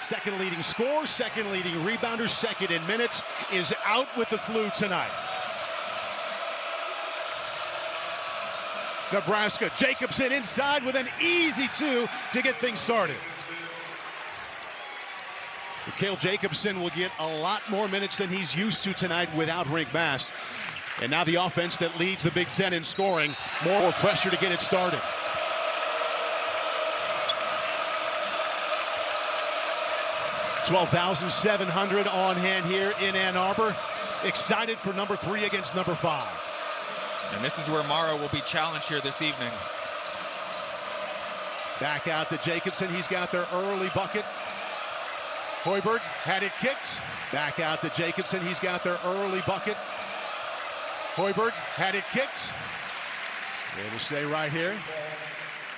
second leading scorer, second leading rebounder, second in minutes, is out with the flu tonight. Nebraska, Jacobson inside with an easy two to get things started. Mikhail Jacobson will get a lot more minutes than he's used to tonight without Rick Mast. And now the offense that leads the Big Ten in scoring. More pressure to get it started. $12,700 on hand here in Ann Arbor. Excited for number 3 against number 5. And this is where Morrow will be challenged here this evening. Back out to Jacobson. He's got their early bucket. Hoiberg had it kicked. Back out to Jacobson. He's got their early bucket. Hoiberg had it kicked. It'll stay right here.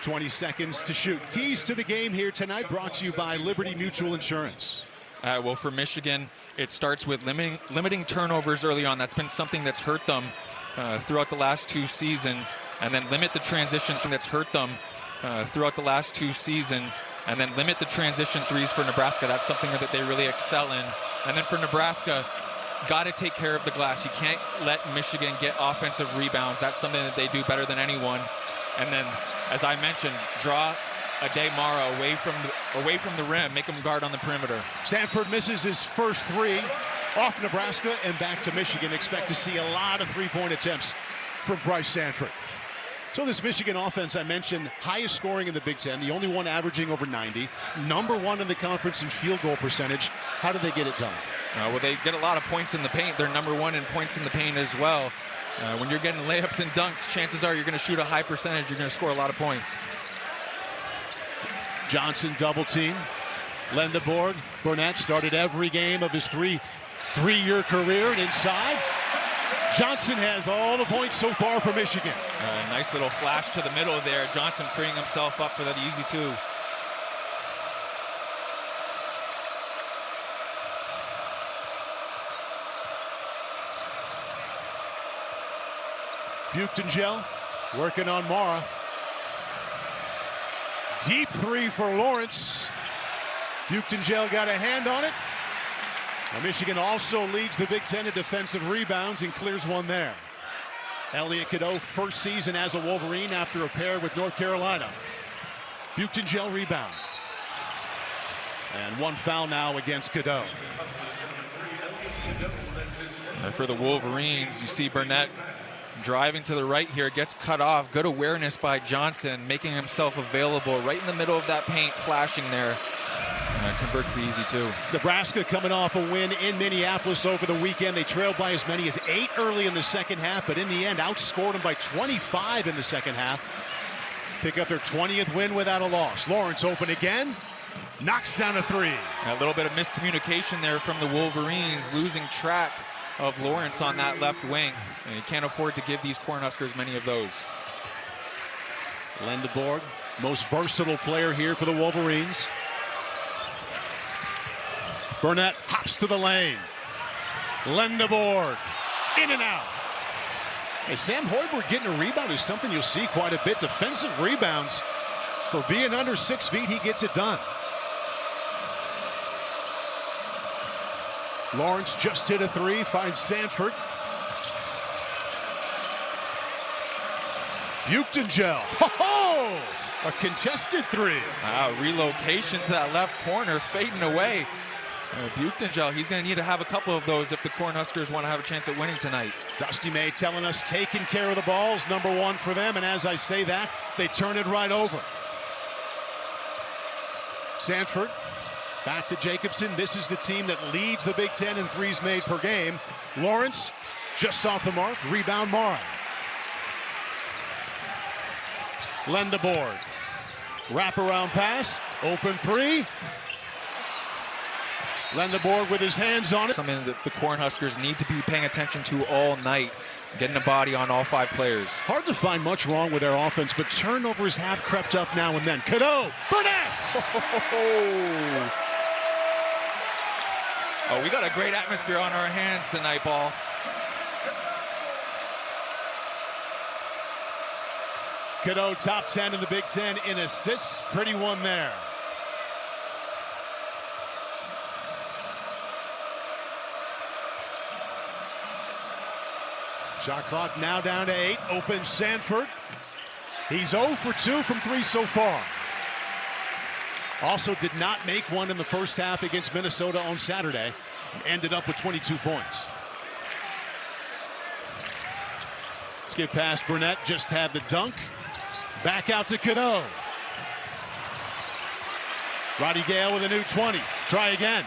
20 seconds to shoot. Keys to the game here tonight brought to you by Liberty Mutual Insurance. Well, for Michigan, it starts with limiting turnovers early on. That's been something that's hurt them throughout the last 2 seasons. And then limit the transition that's hurt them throughout the last 2 seasons. And then limit the transition threes for Nebraska. That's something that they really excel in. And then for Nebraska, got to take care of the glass. You can't let Michigan get offensive rebounds. That's something that they do better than anyone. And then, as I mentioned, draw Ade Morrow away from the rim, make him guard on the perimeter. Sandfort misses his first 3 off Nebraska and back to Michigan. Expect to see a lot of 3-point attempts from Pryce Sandfort. So this Michigan offense, I mentioned, highest scoring in the Big Ten, the only one averaging over 90, number 1 in the conference in field goal percentage. How do they get it done? Well, they get a lot of points in the paint. They're number 1 in points in the paint as well. When you're getting layups and dunks, chances are you're going to shoot a high percentage. You're going to score a lot of points. Johnson double team. Lendeborg. Burnett started every game of his three-year career, and inside. Johnson has all the points so far for Michigan. Nice little flash to the middle there. Johnson freeing himself up for that easy 2. Buchtengel working on Mara. Deep 3 for Lawrence. Buchtengel got a hand on it. Now Michigan also leads the Big Ten in defensive rebounds and clears one there. Elliot Cadeau, first season as a Wolverine after a pair with North Carolina. Buchtengel rebound. And 1 foul now against Cadeau. And for the Wolverines, you see Burnett driving to the right here, gets cut off. Good awareness by Johnson, making himself available right in the middle of that paint, flashing there. Converts the easy 2. Nebraska coming off a win in Minneapolis over the weekend. They trailed by as many as 8 early in the second half, but in the end outscored them by 25 in the second half. Pick up their 20th win without a loss. Lawrence open again, knocks down a 3. A little bit of miscommunication there from the Wolverines, losing track of Lawrence on that left wing. And you can't afford to give these Cornhuskers many of those. Lendeborg, most versatile player here for the Wolverines. Burnett hops to the lane. Lendeborg, in and out. Hey, Sam Hoiberg getting a rebound is something you'll see quite a bit. Defensive rebounds. For being under 6 feet, he gets it done. Lawrence just hit a 3, finds Sandfort. Buchtengel, ho-ho! A contested 3. Relocation to that left corner, fading away. Buchtengel, he's going to need to have a couple of those if the Cornhuskers want to have a chance at winning tonight. Dusty May telling us taking care of the ball is number 1 for them, and as I say that, they turn it right over. Sandfort, back to Jacobson. This is the team that leads the Big Ten in threes made per game. Lawrence, just off the mark, rebound Mara. Lendeborg, wraparound pass, open 3. Lendeborg with his hands on it. Something that the Cornhuskers need to be paying attention to all night, getting a body on all 5 players. Hard to find much wrong with their offense, but turnovers have crept up now and then. Cadeau, Burnett! Oh, we got a great atmosphere on our hands tonight, Paul. Cadeau, top 10 in the Big Ten in assists. Pretty one there. Shot clock now down to 8. Open Sandfort. He's 0 for 2 from 3 so far. Also did not make one in the first half against Minnesota on Saturday. And ended up with 22 points. Skip past Burnett, just had the dunk. Back out to Cadeau. Roddy Gale with a new 20. Try again.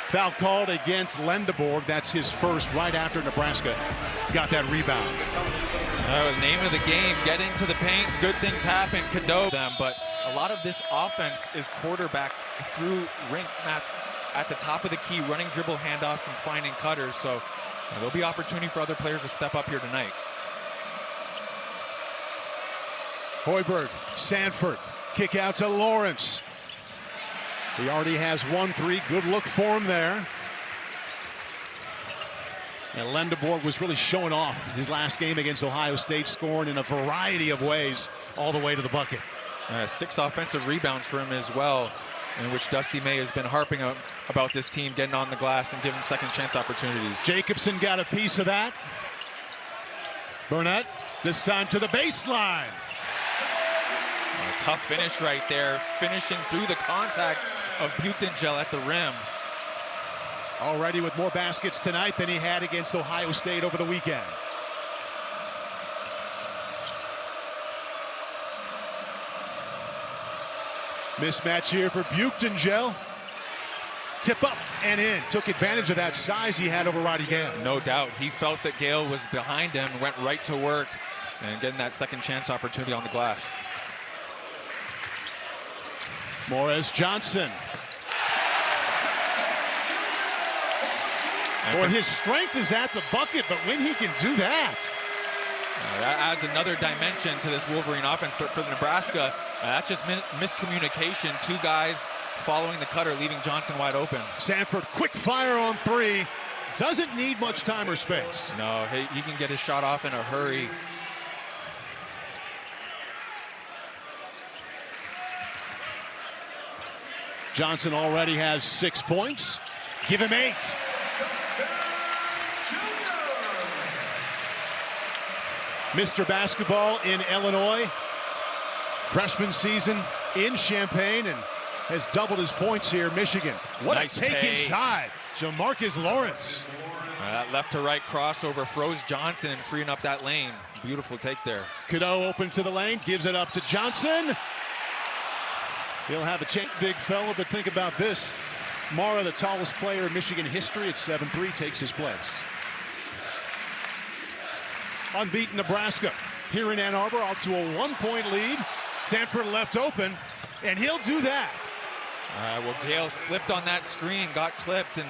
Foul called against Lendeborg. That's his first right after Nebraska got that rebound. Name of the game, get into the paint, good things happen, Cadeau them, but a lot of this offense is quarterback through rink mask at the top of the key, running dribble handoffs and finding cutters, so there'll be opportunity for other players to step up here tonight. Hoiberg, Sandfort, kick out to Lawrence. He already has 1-3, good look for him there. And Lendeborg was really showing off his last game against Ohio State, scoring in a variety of ways all the way to the bucket. 6 offensive rebounds for him as well, in which Dusty May has been harping about this team getting on the glass and giving second chance opportunities. Jacobson got a piece of that. Burnett, this time to the baseline. A tough finish right there, finishing through the contact of Butengel at the rim. Already with more baskets tonight than he had against Ohio State over the weekend. Mismatch here for Butengel. Tip up and in. Took advantage of that size he had over Roddy Gale. No doubt. He felt that Gale was behind him, went right to work, and getting that second chance opportunity on the glass. Morris Johnson. Boy, his strength is at the bucket, but when he can do that. That adds another dimension to this Wolverine offense, but for Nebraska, that's just miscommunication. 2 guys following the cutter, leaving Johnson wide open. Sandfort, quick fire on 3. Doesn't need much time or space. No, he can get his shot off in a hurry. Johnson already has 6 points. Give him 8. Mr. Basketball in Illinois. Freshman season in Champaign and has doubled his points here. Michigan. What nice a take inside. Jamarcus Lawrence. That left to right crossover froze Johnson and freeing up that lane. Beautiful take there. Cadeau open to the lane, gives it up to Johnson. He'll have a chance, big fella, but think about this. Mara, the tallest player in Michigan history at 7'3", takes his place. Unbeaten Nebraska here in Ann Arbor, out to a 1-point lead. Sandfort left open, and he'll do that. Well, Gale slipped on that screen, got clipped, and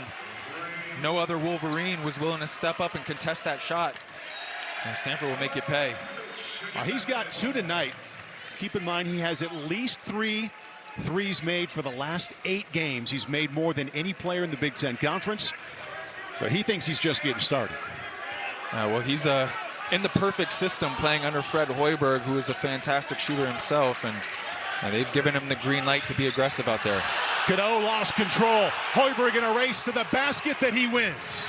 no other Wolverine was willing to step up and contest that shot. And Sandfort will make you pay. He's got 2 tonight. Keep in mind he has at least 3 threes made for the last 8 games. He's made more than any player in the Big Ten Conference. So he thinks he's just getting started. Well, he's in the perfect system playing under Fred Hoiberg, who is a fantastic shooter himself, and they've given him the green light to be aggressive out there. Cadeau lost control. Hoiberg in a race to the basket that he wins.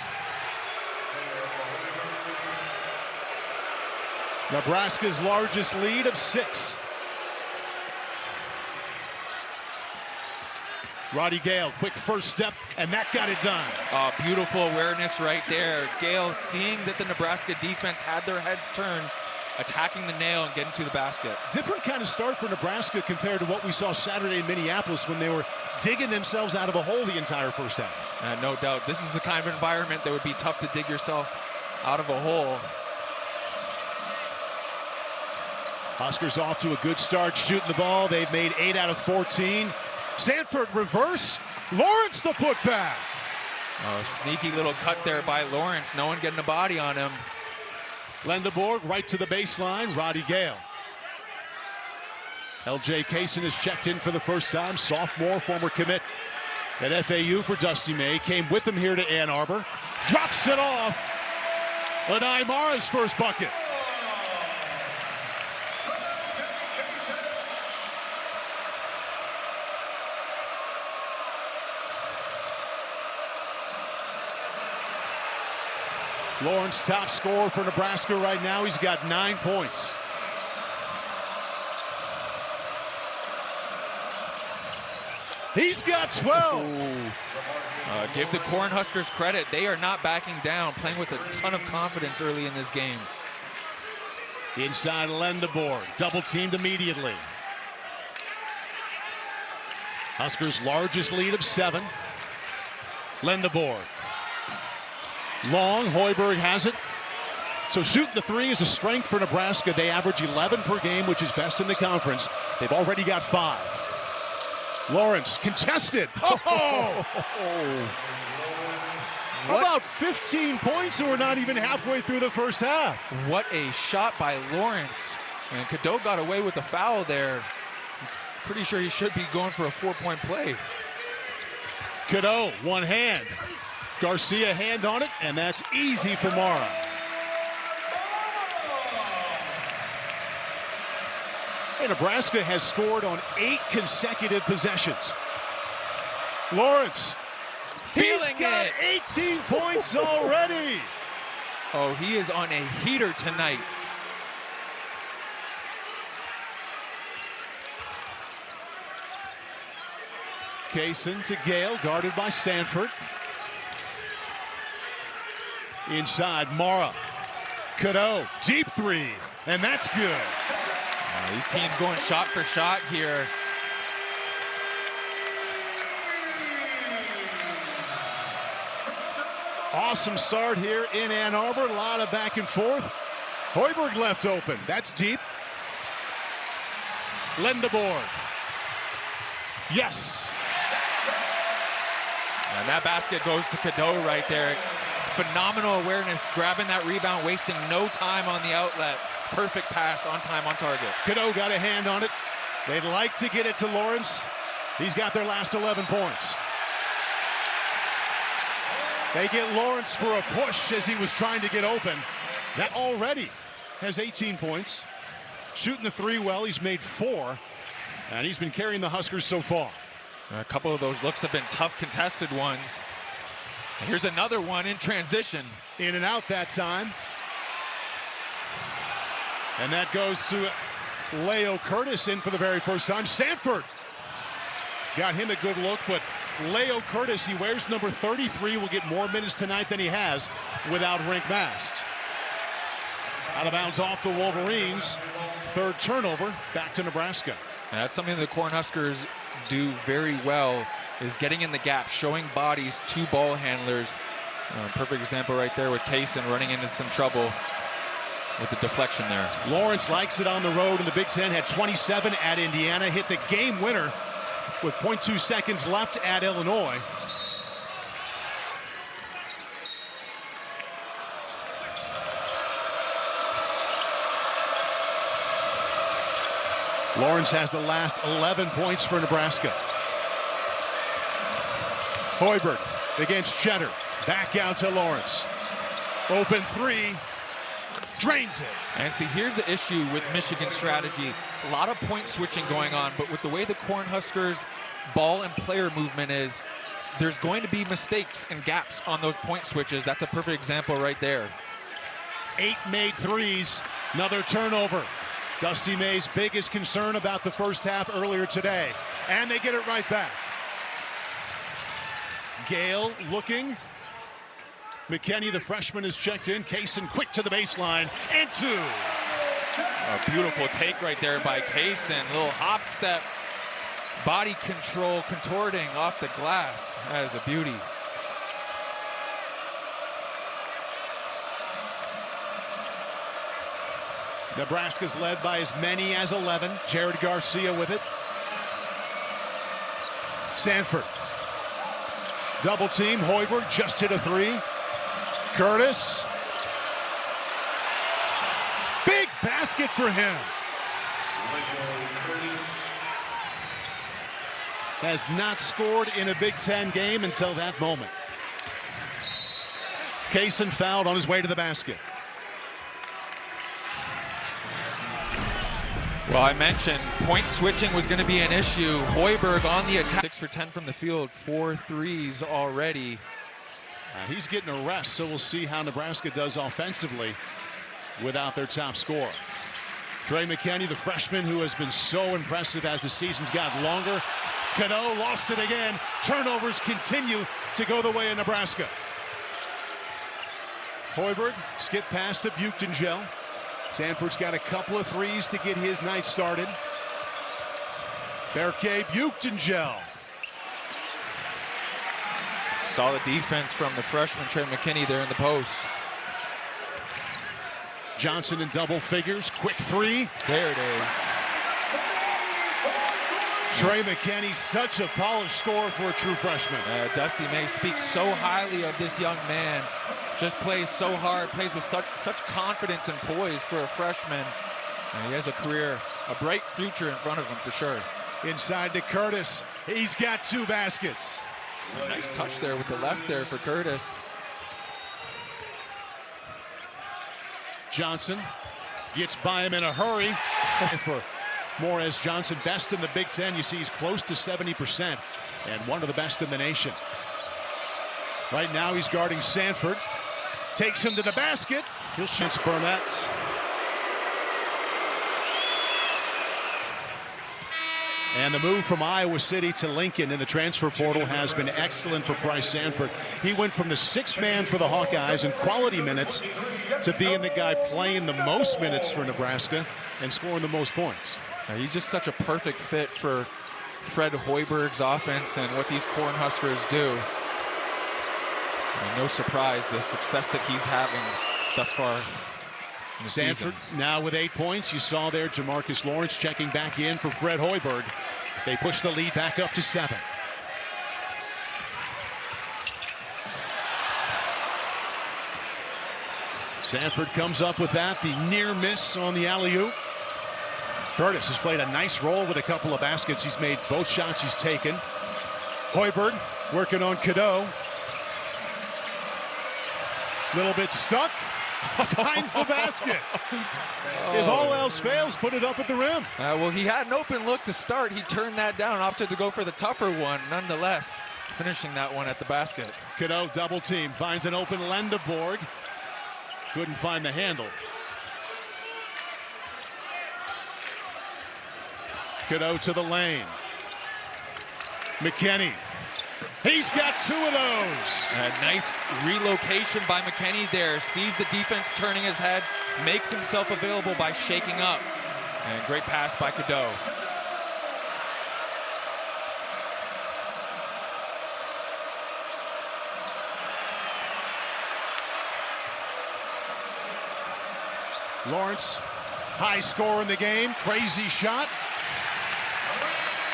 Nebraska's largest lead of 6. Roddy Gale, quick first step, and that got it done. Beautiful awareness right there. Gale seeing that the Nebraska defense had their heads turned, attacking the nail and getting to the basket. Different kind of start for Nebraska compared to what we saw Saturday in Minneapolis when they were digging themselves out of a hole the entire first half. No doubt. This is the kind of environment that would be tough to dig yourself out of a hole. Huskers off to a good start shooting the ball. They've made 8 out of 14. Sandfort reverse. Lawrence the putback. Sneaky little cut there by Lawrence. No one getting a body on him. Lendeborg right to the baseline. Roddy Gale. LJ Kaysen has checked in for the first time. Sophomore, former commit at FAU for Dusty May. Came with him here to Ann Arbor. Drops it off. Lanai Mara's first bucket. Lawrence, top scorer for Nebraska right now. He's got 9 points. He's got 12. Give the Cornhuskers credit. They are not backing down, playing with a ton of confidence early in this game. Inside Lendeboer, double teamed immediately. Huskers' largest lead of 7. Lendeboer. Long, Hoiberg has it. So shooting the 3 is a strength for Nebraska. They average 11 per game, which is best in the conference. They've already got 5. Lawrence contested. Oh! About 15 points, and we're not even halfway through the first half. What a shot by Lawrence. And Cadeau got away with the foul there. Pretty sure he should be going for a 4-point play. Cadeau, one hand. Garcia hand on it, and that's easy for Mara. Hey, Nebraska has scored on 8 consecutive possessions. Lawrence, he's got 18 points already. Oh, he is on a heater tonight. Kaysen to Gale, guarded by Sandfort. Inside, Mara. Cadeau, deep 3, and that's good. These teams going shot for shot here. Awesome start here in Ann Arbor. A lot of back and forth. Hoiberg left open. That's deep. Lendeboer. Yes. And that basket goes to Cadeau right there. Phenomenal awareness, grabbing that rebound, wasting no time on the outlet. Perfect pass, on time, on target. Cadeau got a hand on it. They'd like to get it to Lawrence. He's got their last 11 points. They get Lawrence for a push as he was trying to get open. That already has 18 points. Shooting the 3 well, he's made 4. And he's been carrying the Huskers so far. A couple of those looks have been tough contested ones. And here's another one in transition. In and out that time. And that goes to Leo Curtis in for the very first time. Sandfort got him a good look, but Leo Curtis, he wears number 33, will get more minutes tonight than he has without Rink Mast. Out of bounds off the Wolverines. 3rd turnover, back to Nebraska. And that's something the Cornhuskers do very well, is getting in the gap, showing bodies to ball handlers. Perfect example right there with Kaysen running into some trouble with the deflection there. Lawrence likes it on the road in the Big Ten, had 27 at Indiana, hit the game winner with 0.2 seconds left at Illinois. Lawrence has the last 11 points for Nebraska. Hoiberg against Cheddar. Back out to Lawrence. Open 3. Drains it. And see, here's the issue with Michigan's strategy. A lot of point switching going on, but with the way the Cornhuskers ball and player movement is, there's going to be mistakes and gaps on those point switches. That's a perfect example right there. 8 made 3s. Another turnover. Dusty May's biggest concern about the first half earlier today. And they get it right back. Gale looking. McKinney, the freshman, is checked in. Kaysen quick to the baseline, and 2. A beautiful take right there by Kaysen. Little hop step, body control, contorting off the glass. That is a beauty. Nebraska's led by as many as 11. Jared Garcia with it. Sandfort. Double team. Hoiberg just hit a 3. Curtis. Big basket for him. Has not scored in a Big Ten game until that moment. Kaysen fouled on his way to the basket. Well, I mentioned point switching was going to be an issue. Hoiberg on the attack. 6 for 10 from the field, 4 threes already. He's getting a rest, so we'll see how Nebraska does offensively without their top scorer. Trey McKinney, the freshman who has been so impressive as the season's gotten longer. Cadeau lost it again. Turnovers continue to go the way of Nebraska. Hoiberg skip pass to Buchtengel. Sandfort's got a couple of threes to get his night started. Berke Buchtengel. Solid defense from the freshman Trey McKinney there in the post. Johnson in double figures. Quick three. There it is. Trey McKinney, such a polished scorer for a true freshman. Dusty May speaks so highly of this young man. Just plays so hard, plays with such confidence and poise for a freshman. And he has a career, a bright future in front of him for sure. Inside to Curtis. He's got 2 baskets. Nice touch there with the left there for Curtis. Johnson gets by him in a hurry. For Morez Johnson, best in the Big Ten. You see he's close to 70% and one of the best in the nation. Right now he's guarding Sandfort. Takes him to the basket. He'll shoot Burnett. And the move from Iowa City to Lincoln in the transfer portal has been excellent for Pryce Sandfort. He went from the 6th man for the Hawkeyes in quality minutes to being the guy playing the most minutes for Nebraska and scoring the most points. He's just such a perfect fit for Fred Hoiberg's offense and what these Cornhuskers do. And no surprise, the success that he's having thus far in the season. Sandfort now with 8 points. You saw there Jamarcus Lawrence checking back in for Fred Hoiberg. They push the lead back up to 7. Sandfort comes up with that, the near miss on the alley-oop. Curtis has played a nice role with a couple of baskets. He's made both shots he's taken. Hoiberg working on Cadeau. Little bit stuck. Finds the basket. If all else fails, put it up at the rim. Well, he had an open look to start. He turned that down, opted to go for the tougher one. Nonetheless, finishing that one at the basket. Cadeau double team, finds an open Lendeborg. Couldn't find the handle. Cadeau to the lane. McKinney. He's got 2 of those. A nice relocation by McKinney there. Sees the defense turning his head, makes himself available by shaking up. And great pass by Cadeau. Lawrence, high score in the game, crazy shot.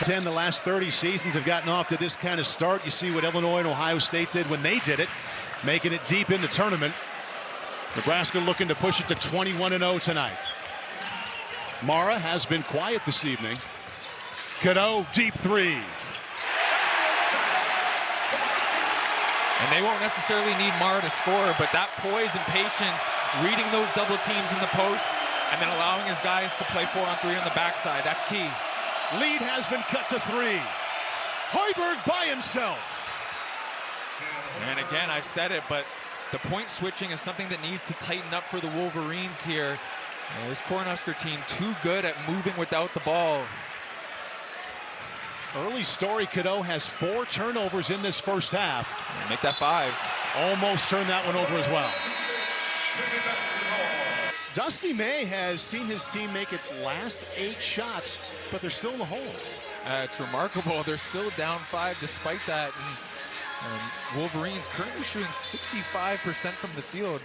10 the last 30 seasons have gotten off to this kind of start. You see what Illinois and Ohio State did when they did it, making it deep in the tournament. Nebraska looking to push it to 21-0 tonight. Mara has been quiet this evening. Cadeau, deep 3. And they won't necessarily need Mara to score, but that poise and patience, reading those double teams in the post, and then allowing his guys to play 4-on-3 on the backside, that's key. Lead has been cut to 3. Hoiberg by himself. And again, I've said it, but the point switching is something that needs to tighten up for the Wolverines here. This Cornhusker team too good at moving without the ball. Early story, Cadeau has 4 turnovers in this first half. Make that 5. Almost turned that one over as well. Dusty May has seen his team make its last 8 shots, but they're still in the hole. It's remarkable. They're still down 5 despite that. And Wolverines currently shooting 65% from the field.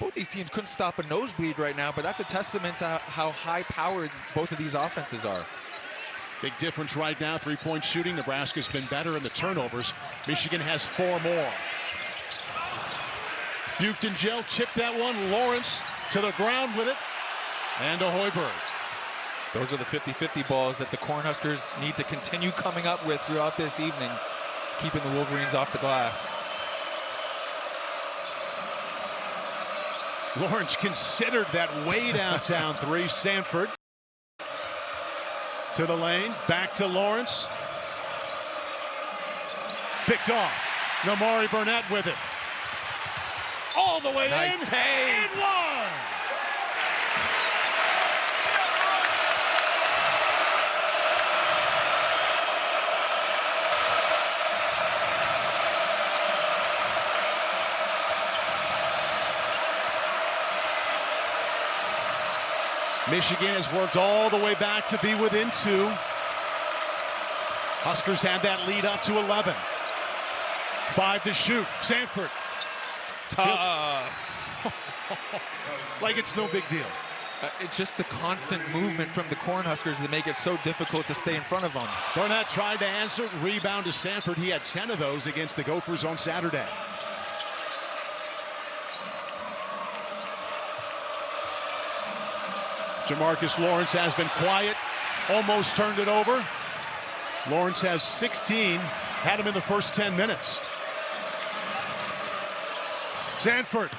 Both these teams couldn't stop a nosebleed right now, but that's a testament to how high-powered both of these offenses are. Big difference right now, 3-point shooting. Nebraska's been better in the turnovers. Michigan has 4 more. Buchtengel chipped that one. Lawrence to the ground with it. And to Hoiberg. Those are the 50-50 balls that the Cornhuskers need to continue coming up with throughout this evening, keeping the Wolverines off the glass. Lawrence considered that way downtown 3. Sandfort to the lane. Back to Lawrence. Picked off. Namari Burnett with it. all the way Nice in. take. And one. Michigan has worked all the way back to be within 2. Huskers had that lead up to 11. 5 to shoot. Sandfort. Tough. Like it's no big deal. It's just the constant movement from the Cornhuskers that make it so difficult to stay in front of them. Burnett tried to answer. Rebound to Sandfort. He had 10 of those against the Gophers on Saturday. Jamarcus Lawrence has been quiet, almost turned it over. Lawrence has 16, had him in the first 10 minutes. Sandfort.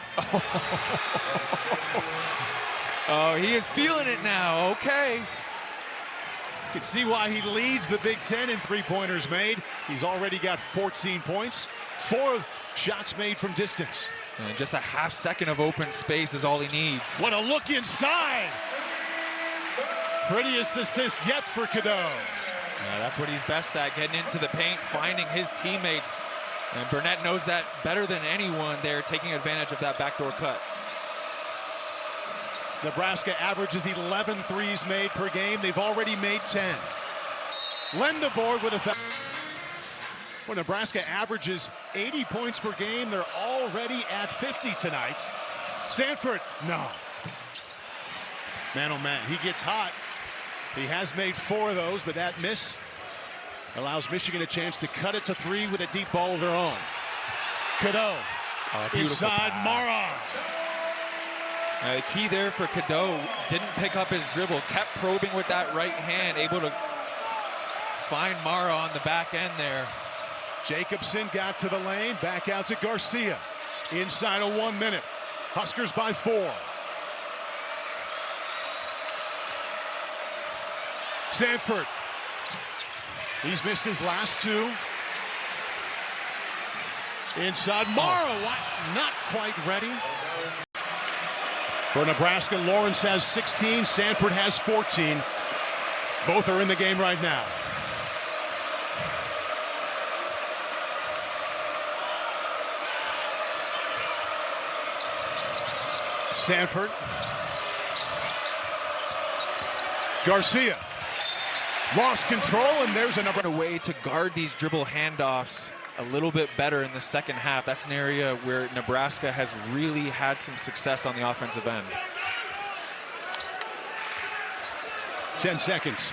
Oh, he is feeling it now. Okay. You can see why he leads the Big Ten in three-pointers made. He's already got 14 points, 4 shots made from distance. And just a half second of open space is all he needs. What a look inside. Prettiest assist yet for Cadeau. Yeah, that's what he's best at, getting into the paint, finding his teammates. And Burnett knows that better than anyone there, taking advantage of that backdoor cut. Nebraska averages 11 threes made per game. They've already made 10. Lendeborg with a foul. Well, Nebraska averages 80 points per game. They're already at 50 tonight. Sandfort, no. Man, oh man, he gets hot. He has made 4 of those, but that miss allows Michigan a chance to cut it to 3 with a deep ball of their own. Cadeau, inside Mara. The key there for Cadeau, didn't pick up his dribble, kept probing with that right hand, able to find Mara on the back end there. Jacobson got to the lane, back out to Garcia. Inside of 1 minute. Huskers by 4. Sandfort. He's missed his last 2. Inside Mara, not quite ready. For Nebraska, Lawrence has 16, Sandfort has 14. Both are in the game right now. Sandfort. Garcia. Lost control, and there's another. A way to guard these dribble handoffs a little bit better in the second half. That's an area where Nebraska has really had some success on the offensive end. 10 seconds.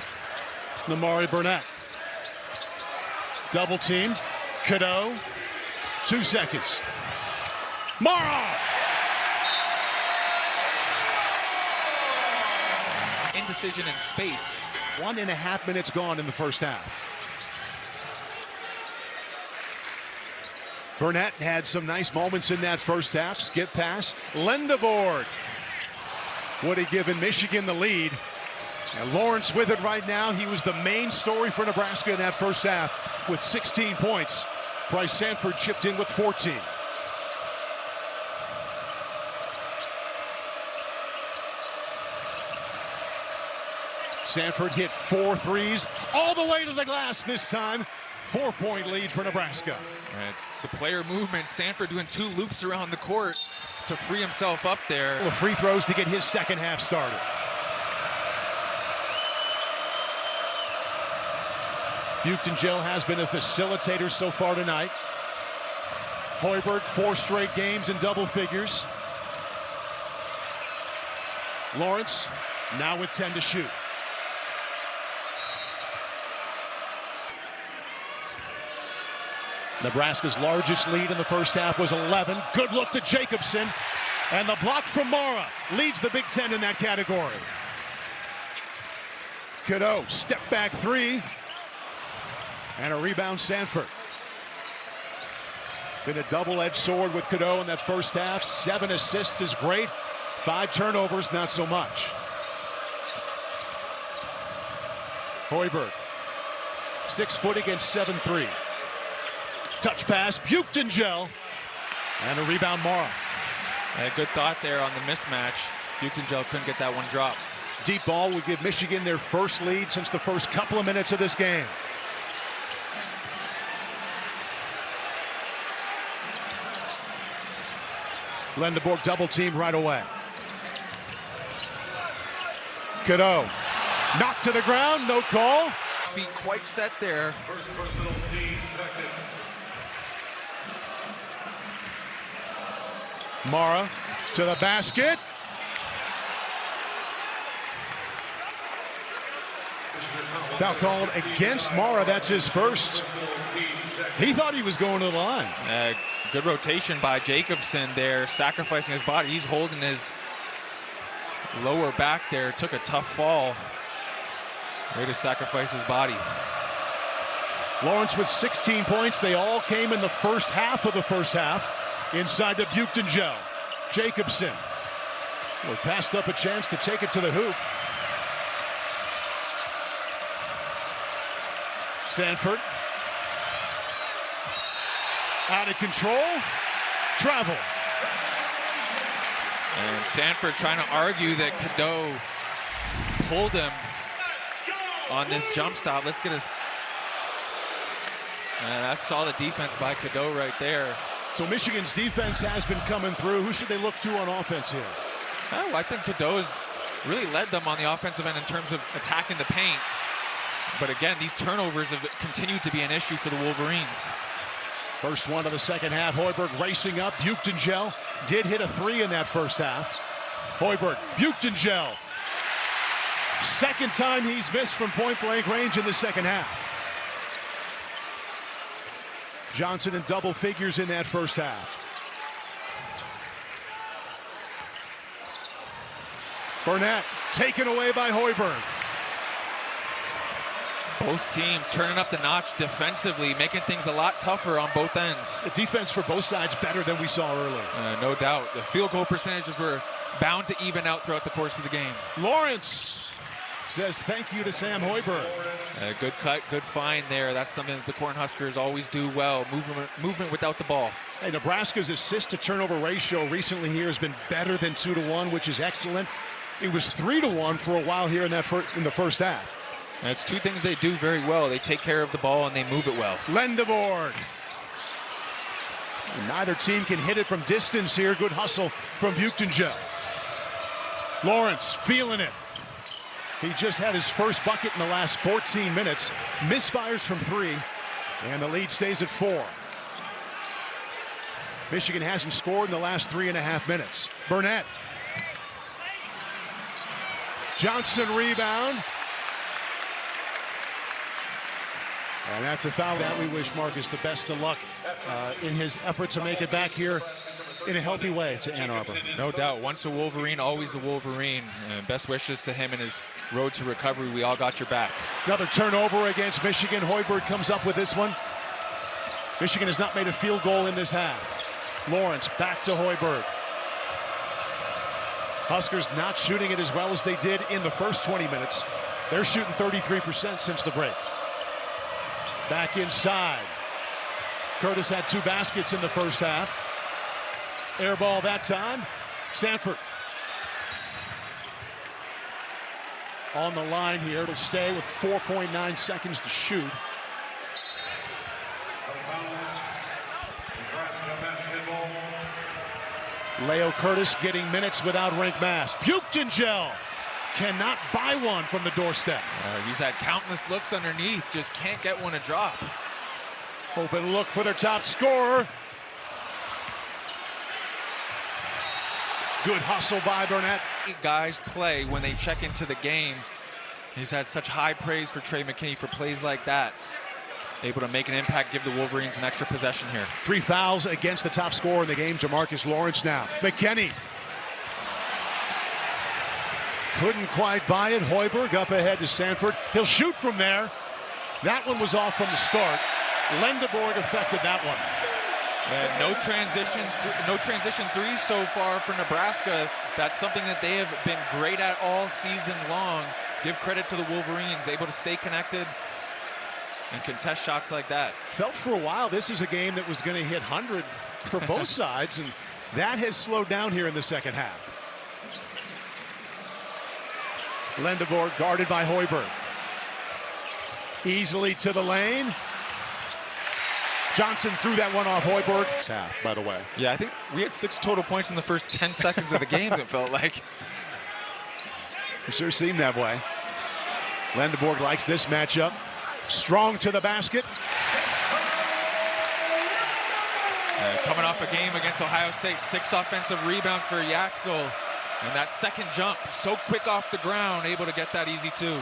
Namari Burnett. Double teamed. Cadeau. 2 seconds. Mara! Indecision in space. 1.5 minutes gone in the first half. Burnett had some nice moments in that first half. Skip pass. Lendeborg would have given Michigan the lead. And Lawrence with it right now. He was the main story for Nebraska in that first half with 16 points. Pryce Sandfort chipped in with 14. Sandfort hit 4 threes all the way to the glass this time. 4-point lead for Nebraska. It's the player movement. Sandfort doing 2 loops around the court to free himself up there. The free throws to get his second half started. Buchtengel has been a facilitator so far tonight. Hoiberg, 4 straight games in double figures. Lawrence now with 10 to shoot. Nebraska's largest lead in the first half was 11. Good look to Jacobson. And the block from Mara leads the Big Ten in that category. Cadeau, step back 3. And a rebound, Sandfort. Been a double-edged sword with Cadeau in that first half. 7 assists is great. 5 turnovers, not so much. Hoiberg, 6 foot against 7'3". Touch pass, Buchtengel, and a rebound, Mara. A good thought there on the mismatch. Buchtenjel couldn't get that one drop. Deep ball would give Michigan their first lead since the first couple of minutes of this game. Lendeborg double team right away. Cadeau knocked to the ground, no call. Feet quite set there. First personal team, second. Mara to the basket. Foul called against Mara. That's his first. He thought he was going to the line. Good rotation by Jacobson there, sacrificing his body. He's holding his lower back there. Took a tough fall. Way to sacrifice his body. Lawrence with 16 points. They all came in the first half of the first half. Inside to Buchtenjel. Jacobson. Well, passed up a chance to take it to the hoop. Sandfort. Out of control. Travel. And Sandfort trying to argue that Cadeau pulled him on this jump stop. Let's get us. That's solid defense by Cadeau right there. So Michigan's defense has been coming through. Who should they look to on offense here? Oh, I think Cadeau has really led them on the offensive end in terms of attacking the paint. But again, these turnovers have continued to be an issue for the Wolverines. First one of the second half. Hoiberg racing up. Buchtenjel did hit a three in that first half. Hoiberg, Buchtenjel. Second time he's missed from point-blank range in the second half. Johnson in double figures in that first half. Burnett taken away by Hoiberg. Both teams turning up the notch defensively, making things a lot tougher on both ends. The defense for both sides better than we saw earlier. No doubt. The field goal percentages were bound to even out throughout the course of the game. Lawrence says thank you to Sam Hoiberg. Good cut, good find there. That's something that the Cornhuskers always do well. Movement without the ball. Hey, Nebraska's assist to turnover ratio recently here has been better than 2-to-1, which is excellent. It was 3-to-1 for a while here in the first half. That's two things they do very well. They take care of the ball and they move it well. Lendeborg. Neither team can hit it from distance here. Good hustle from Buchtenjel. Lawrence feeling it. He just had his first bucket in the last 14 minutes. Misfires from three, and the lead stays at 4. Michigan hasn't scored in the last 3.5 minutes. Burnett. Johnson rebound. And that's a foul that we wish Marcus the best of luck in his effort to make it back here in a healthy way to Ann Arbor. No doubt. Once a Wolverine, always a Wolverine. Best wishes to him in his road to recovery. We all got your back. Another turnover against Michigan. Hoiberg comes up with this one. Michigan has not made a field goal in this half. Lawrence back to Hoiberg. Huskers not shooting it as well as they did in the first 20 minutes. They're shooting 33% since the break. Back inside. Curtis had 2 baskets in the first half. Air ball that time. Sandfort. On the line here. It'll stay with 4.9 seconds to shoot. Nebraska basketball. Leo Curtis getting minutes without rink mask. Buchtenjel cannot buy one from the doorstep. He's had countless looks underneath, just can't get one to drop. Open look for their top scorer. Good hustle by Burnett. Guys play when they check into the game. He's had such high praise for Trey McKinney for plays like that. Able to make an impact, give the Wolverines an extra possession here. 3 fouls against the top scorer in the game, Jamarcus Lawrence now. McKinney. Couldn't quite buy it. Hoiberg up ahead to Sandfort. He'll shoot from there. That one was off from the start. Lendeborg affected that one. No transition threes so far for Nebraska. That's something that they have been great at all season long. Give credit to the Wolverines, able to stay connected and contest shots like that. Felt for a while this is a game that was going to hit 100 for both sides, and That has slowed down here in the second half. Lendeborg guarded by Hoiberg. Easily to the lane. Johnson threw that one off Hoiberg. Half, by the way. Yeah, I think we had 6 total points in the first 10 seconds of the game, it felt like. It sure seemed that way. Lendeborg likes this matchup. Strong to the basket. Coming off a game against Ohio State, 6 offensive rebounds for Yaxel. And that second jump, so quick off the ground, able to get that easy 2.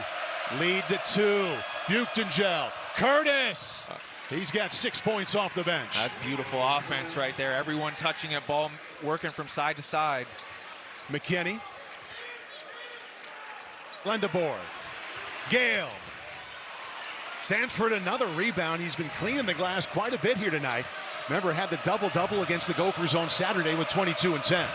Lead to 2. Buchtengel. Curtis. He's got 6 points off the bench. That's beautiful offense right there. Everyone touching it, ball working from side to side. McKinney. Lendeborg. Gale. Sandfort another rebound. He's been cleaning the glass quite a bit here tonight. Remember, had the double-double against the Gophers on Saturday with 22 and 10.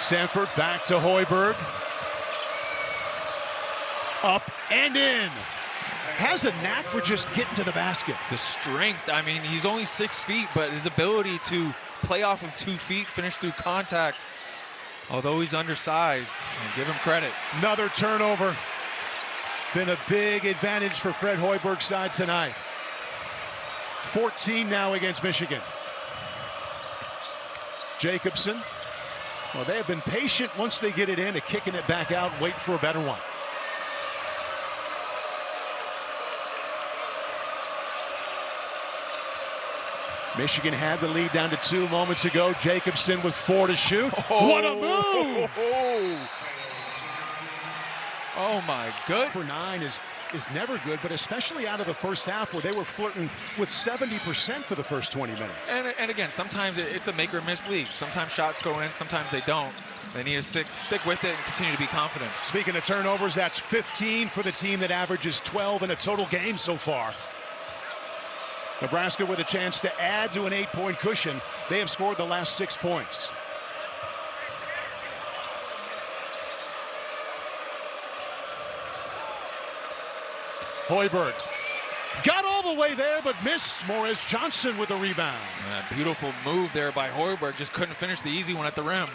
Sandfort back to Hoiberg. Up and in. Has a knack for just getting to the basket. The strength, I mean, he's only 6 feet, but his ability to play off of 2 feet, finish through contact, although he's undersized, and give him credit. Another turnover. Been a big advantage for Fred Hoiberg's side tonight. 14 now against Michigan. Jacobson. Well, they have been patient once they get it in, of kicking it back out, wait for a better one. Michigan had the lead down to 2 moments ago. Jacobson with 4 to shoot. Oh, what a move! Oh my good. For 9 is never good, but especially out of the first half where they were flirting with 70% for the first 20 minutes. And again, sometimes it's a make or miss league. Sometimes shots go in, sometimes they don't. They need to stick with it and continue to be confident. Speaking of turnovers, that's 15 for the team that averages 12 in a total game so far. Nebraska with a chance to add to an 8-point cushion. They have scored the last 6 points. Hoiberg got all the way there, but missed. Morris Johnson with the rebound. Beautiful move there by Hoiberg. Just couldn't finish the easy one at the rim.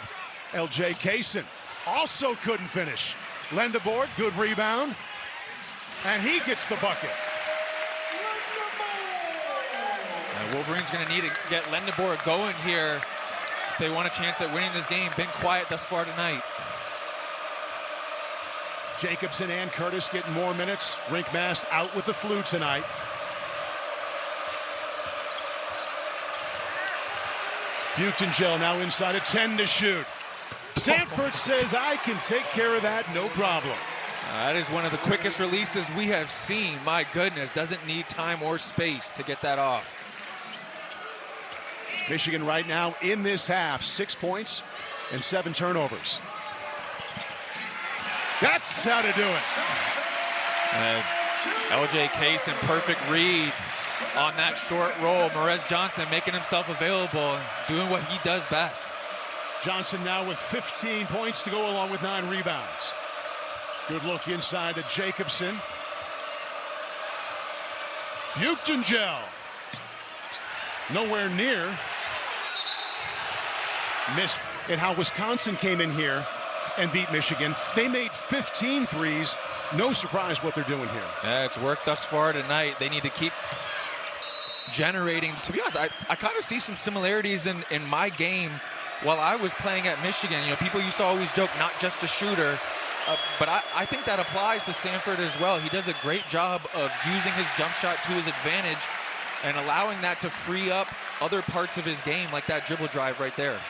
L.J. Kaysen also couldn't finish. Lendeborg, good rebound. And he gets the bucket. Wolverines going to need to get Lendeborg going here if they want a chance at winning this game. Been quiet thus far tonight. Jacobson and Curtis getting more minutes. Rinkmast out with the flu tonight. Buchtengel now inside a 10 to shoot. Sandfort says, I can take care of that, no problem. That is one of the quickest releases we have seen. My goodness, doesn't need time or space to get that off. Michigan right now in this half, 6 points and 7 turnovers. That's how to do it. L.J. Kaysen, perfect read on that short roll. Morez Johnson making himself available, doing what he does best. Johnson now with 15 points to go along with 9 rebounds. Good look inside to Jacobson. Buchtengel. Nowhere near. Missed at how Wisconsin came in here and beat Michigan. They made 15 threes. No surprise what they're doing here. Yeah, it's worked thus far tonight. They need to keep generating. To be honest, I kind of see some similarities in my game while I was playing at Michigan. You know, people used to always joke, not just a shooter, but I think that applies to Sandfort as well. He does a great job of using his jump shot to his advantage and allowing that to free up other parts of his game, like that dribble drive right there.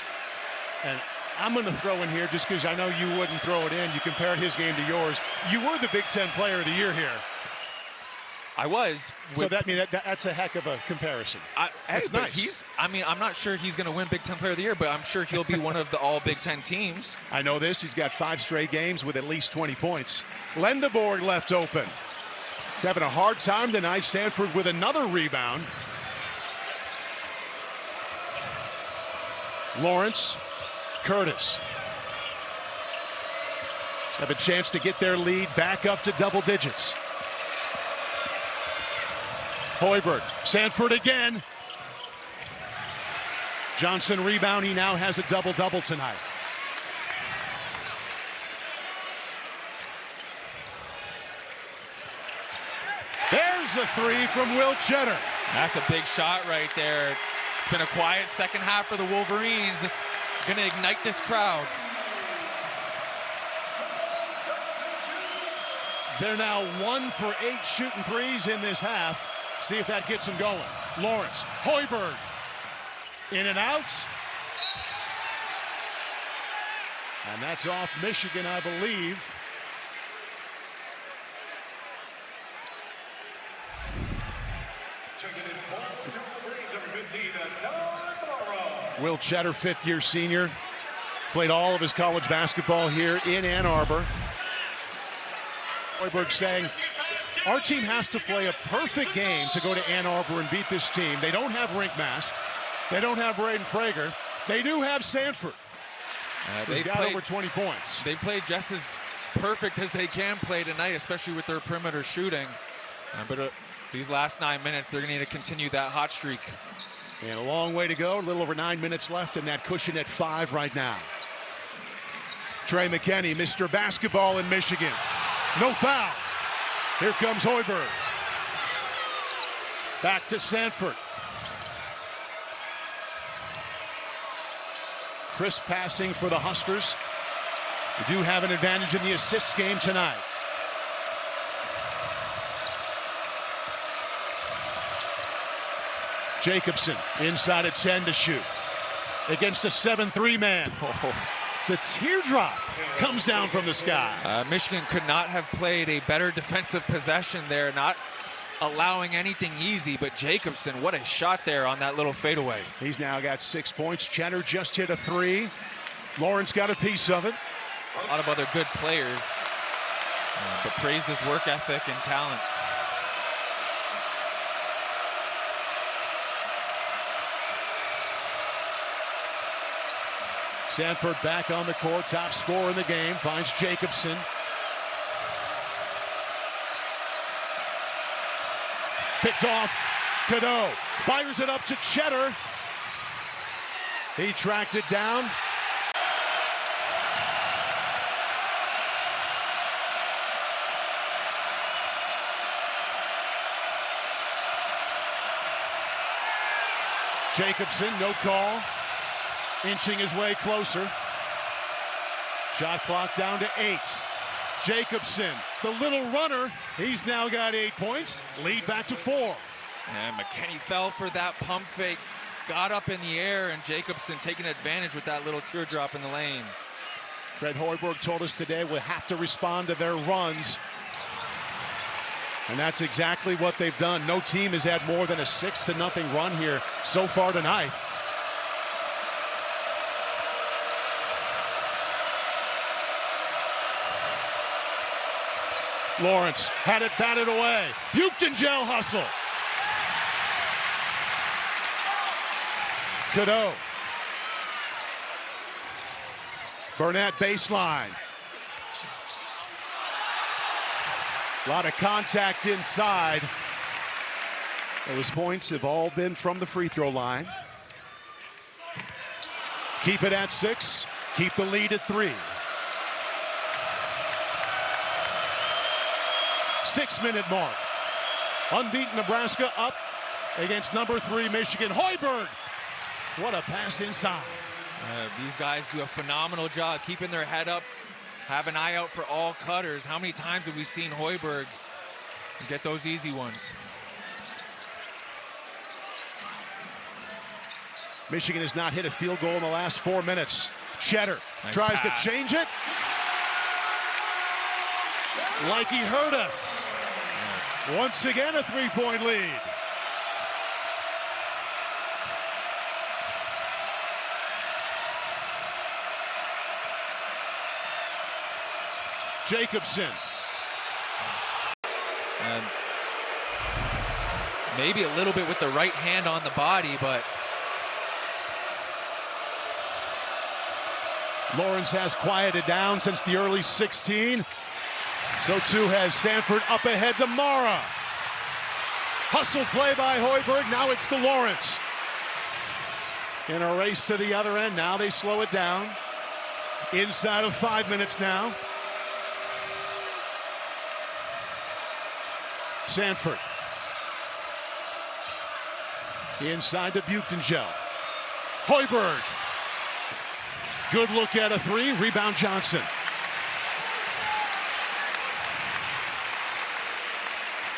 And I'm going to throw in here, just because I know you wouldn't throw it in. You compared his game to yours. You were the Big Ten Player of the Year here. I was. So that's a heck of a comparison. That's nice. I'm not sure he's going to win Big Ten Player of the Year, but I'm sure he'll be one of the all Big Ten teams. I know this. He's got 5 straight games with at least 20 points. Lendeborg left open. He's having a hard time tonight. Sandfort with another rebound. Lawrence. Curtis. have a chance to get their lead back up to double digits. Hoiberg, Sandfort again. Johnson rebound. He now has a double-double tonight. There's a three from Will Cheddar. That's a big shot right there. It's been a quiet second half for the Wolverines. It's going to ignite this crowd. They're now 1 for 8 shooting threes in this half. See if that gets them going. Lawrence, Hoiberg, in and out. And that's off Michigan, I believe. Checking in for the Wolverines, number 15, Tom. Will Cheddar, fifth-year senior, played all of his college basketball here in Ann Arbor. Hoiberg saying, our team has to play a perfect game to go to Ann Arbor and beat this team. They don't have Rink Mast. They don't have Braden Frager. They do have Sandfort. They've got over 20 points. They've played just as perfect as they can play tonight, especially with their perimeter shooting. But these last 9 minutes, they're going to need to continue that hot streak. And a long way to go. A little over 9 minutes left, and that cushion at 5 right now. Trey McKinney, Mr. Basketball in Michigan. No foul. Here comes Hoiberg. Back to Sandfort. Crisp passing for the Huskers. They do have an advantage in the assists game tonight. Jacobson inside at 10 to shoot. Against a 7-3 man. The teardrop comes down from the sky. Michigan could not have played a better defensive possession there, not allowing anything easy, but Jacobson, what a shot there on that little fadeaway. He's now got 6 points. Cheddar just hit a 3. Lawrence got a piece of it. A lot of other good players, but praise his work ethic and talent. Sandfort back on the court, top scorer in the game, finds Jacobson. Picked off, Cadeau fires it up to Cheddar. He tracked it down. Jacobson, no call. Inching his way closer. Shot clock down to 8. Jacobson, the little runner, he's now got 8 points. Lead back to 4. And McKinney fell for that pump fake, got up in the air, and Jacobson taking advantage with that little teardrop in the lane. Fred Hoiberg told us today we'll have to respond to their runs. And that's exactly what they've done. No team has had more than a 6-0 run here so far tonight. Lawrence had it batted away. Buchton gel hustle. Cadeau. Burnett baseline. A lot of contact inside. Those points have all been from the free throw line. Keep it at 6. Keep the lead at 3. 6-minute mark. Unbeaten Nebraska up against number 3 Michigan. Hoiberg. What a pass inside. These guys do a phenomenal job keeping their head up, have an eye out for all cutters. How many times have we seen Hoiberg get those easy ones? Michigan has not hit a field goal in the last 4 minutes. Cheddar nice tries pass. to change it. Like he heard us. Once again, a 3-point lead. Jacobson. And maybe a little bit with the right hand on the body, but Lawrence has quieted down since the early 16. So too has Sandfort up ahead to Mara. Hustle play by Hoiberg. Now it's to Lawrence. In a race to the other end. Now they slow it down. Inside of 5 minutes now. Sandfort. Inside to Buchtengel. Hoiberg. Good look at a three. Rebound Johnson.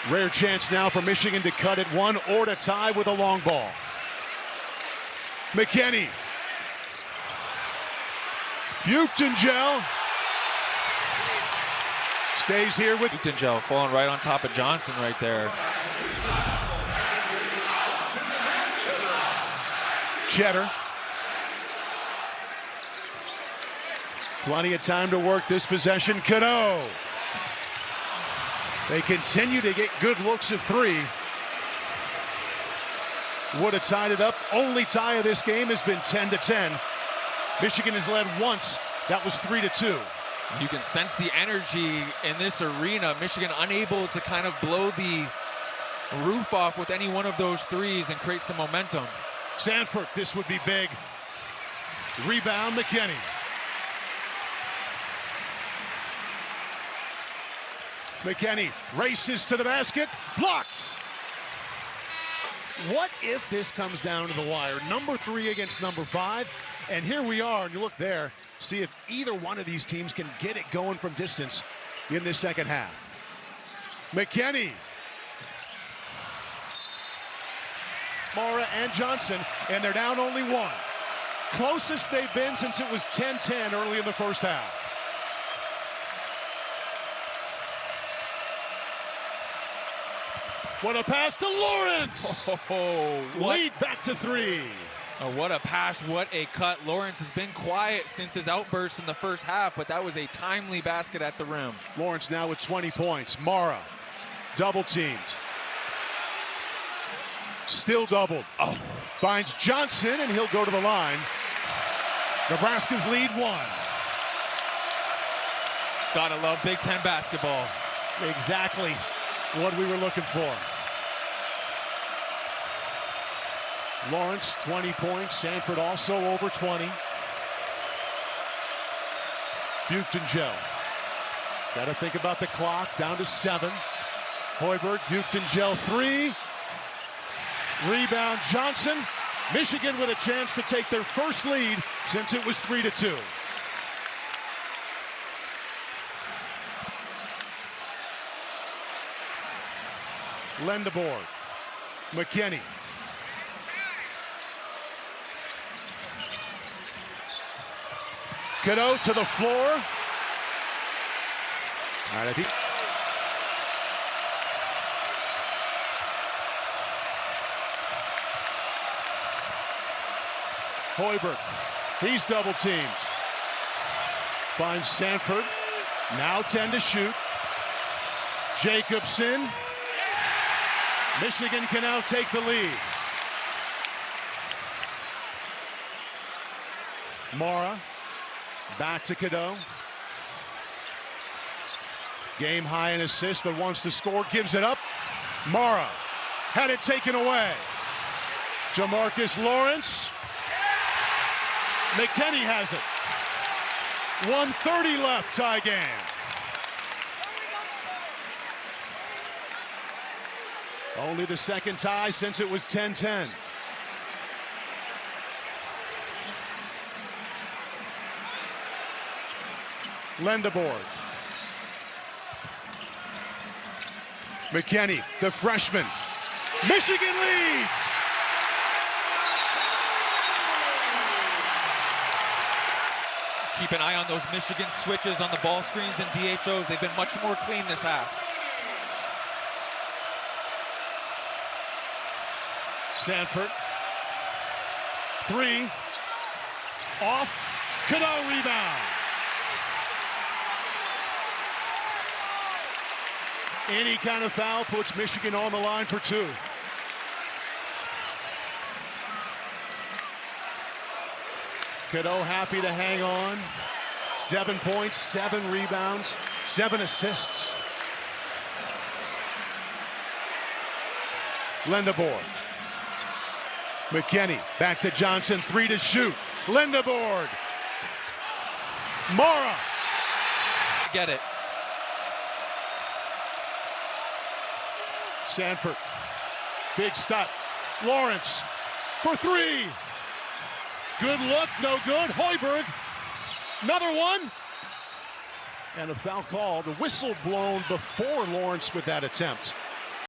Rare chance now for Michigan to cut it one or to tie with a long ball. McKinney. Buchtengel. Stays here with Buchtengel falling right on top of Johnson right there. Cheddar. Plenty of time to work this possession. Cadeau. They continue to get good looks at three. Would have tied it up. Only tie of this game has been 10-10. Michigan has led once. That was 3-2. You can sense the energy in this arena. Michigan unable to kind of blow the roof off with any one of those threes and create some momentum. Sandfort, this would be big. Rebound, McKinney. McKinney races to the basket, blocked. What if this comes down to the wire? Number 3 against number 5, and here we are, and you look there, see if either one of these teams can get it going from distance in this second half. McKinney. Mara and Johnson, and they're down only one. Closest they've been since it was 10-10 early in the first half. What a pass to Lawrence! Lead back to 3. Oh, what a pass, what a cut. Lawrence has been quiet since his outburst in the first half, but that was a timely basket at the rim. Lawrence now with 20 points. Mara, double teamed. Still doubled. Oh. Finds Johnson, and he'll go to the line. Nebraska's lead 1. Gotta love Big Ten basketball. Exactly what we were looking for. Lawrence, 20 points. Sandfort also over 20. Buchtengel. Got to think about the clock. Down to 7. Hoiberg, Buchtengel 3. Rebound Johnson. Michigan with a chance to take their first lead since it was 3-2. Lendeboard. McKinney. Cadeau to the floor. All right, I think. Hoiberg. He's double teamed. Finds Sandfort. Now 10 to shoot. Jacobson. Michigan can now take the lead. Mara, back to Cadeau. Game high in assists, but wants to score, gives it up. Mara had it taken away. Jamarcus Lawrence. McKinney has it. 1:30 left, tie game. Only the second tie since it was 10-10. Lendeboard. McKinney, the freshman. Michigan leads! Keep an eye on those Michigan switches on the ball screens and DHOs. They've been much more clean this half. Sandfort. 3. Off. Cadeau rebound. Any kind of foul puts Michigan on the line for 2. Cadeau happy to hang on. 7 points, 7 rebounds, 7 assists. Lindeboard. McKinney back to Johnson, 3 to shoot. Lindeboard. Mora. Get it. Sandfort. Big stop. Lawrence for 3. Good look, no good. Hoiberg. Another one. And a foul called. A whistle blown before Lawrence with that attempt.